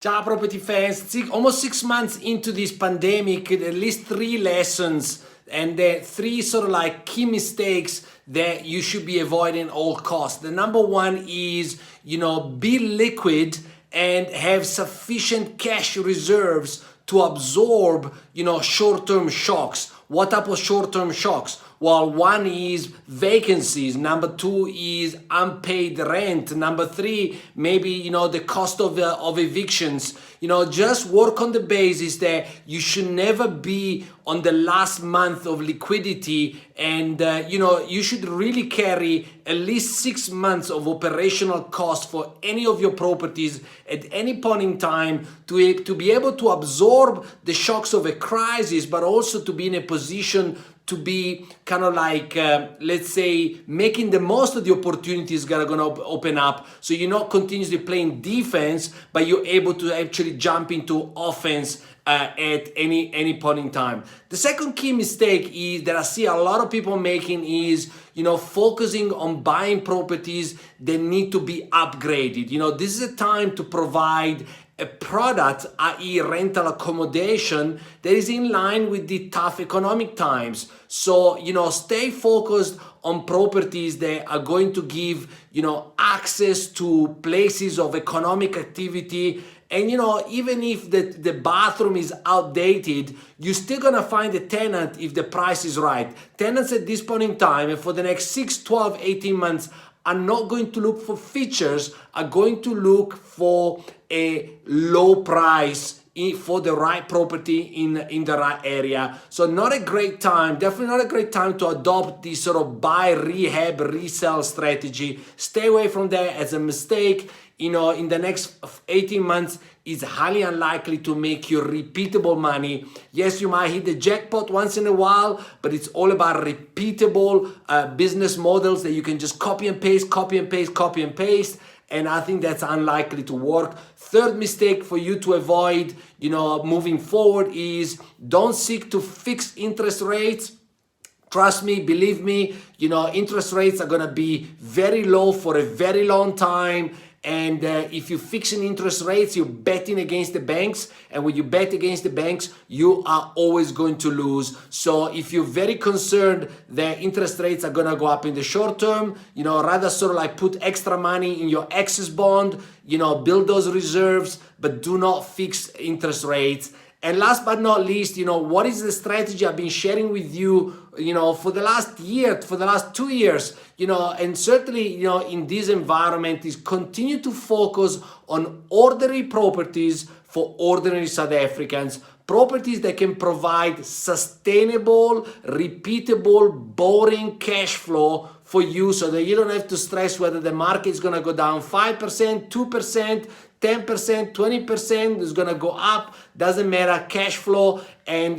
Ciao property fans, almost 6 months into this pandemic, at least 3 lessons and the 3 sort of like key mistakes that you should be avoiding at all costs. The number one is, be liquid and have sufficient cash reserves to absorb, short-term shocks. What type of short-term shocks? Well, one is vacancies. Number 2 is unpaid rent. Number 3, maybe, the cost of evictions. Just work on the basis that you should never be on the last month of liquidity, and you should really carry at least 6 months of operational cost for any of your properties at any point in time to be able to absorb the shocks of a crisis, but also to be in a position to be kind of like, let's say, making the most of the opportunities that are going to open up. So you're not continuously playing defense, but you're able to actually jump into offense at any point in time. The second key mistake is that I see a lot of people making is, focusing on buying properties that need to be upgraded. This is a time to provide a product, i.e. rental accommodation, that is in line with the tough economic times. So, stay focused on properties that are going to give, access to places of economic activity. And, even if the bathroom is outdated, you're still going to find a tenant if the price is right. Tenants at this point in time and for the next 6, 12, 18 months are not going to look for features, are going to look for a low price for the right property in the right area. So not a great time, definitely not a great time to adopt this sort of buy, rehab, resell strategy. Stay away from that as a mistake. In the next 18 months, it's highly unlikely to make you repeatable money. Yes, you might hit the jackpot once in a while, but it's all about repeatable business models that you can just copy and paste, copy and paste, copy and paste. And I think that's unlikely to work. Third mistake for you to avoid, moving forward is don't seek to fix interest rates. Trust me, believe me, interest rates are going to be very low for a very long time. And if you're fixing interest rates, you're betting against the banks. And when you bet against the banks, you are always going to lose. So if you're very concerned that interest rates are going to go up in the short term, rather sort of like put extra money in your excess bond, build those reserves, but do not fix interest rates. And last but not least, what is the strategy I've been sharing with you, for the last year, for the last 2 years, and certainly, in this environment is continue to focus on ordinary properties for ordinary South Africans, properties that can provide sustainable, repeatable, boring cash flow for you so that you don't have to stress whether the market is going to go down 5%, 2%, 10%, 20% is going to go up, doesn't matter, cash flow, and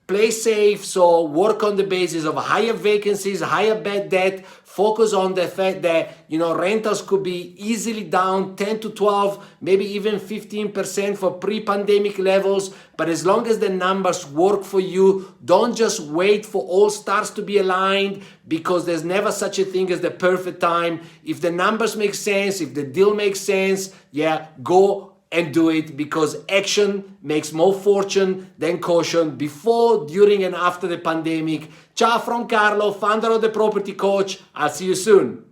play safe. So work on the basis of higher vacancies, higher bad debt, focus on the fact that rentals could be easily down 10 to 12, maybe even 15% for pre-pandemic levels. But as long as the numbers work for you, don't just wait for all stars to be aligned, because there's never such a thing as the perfect time. If the numbers make sense, if the deal makes sense, go and do it, because action makes more fortune than caution before, during, and after the pandemic. Ciao from Carlo, founder of The Property Coach. I'll see you soon.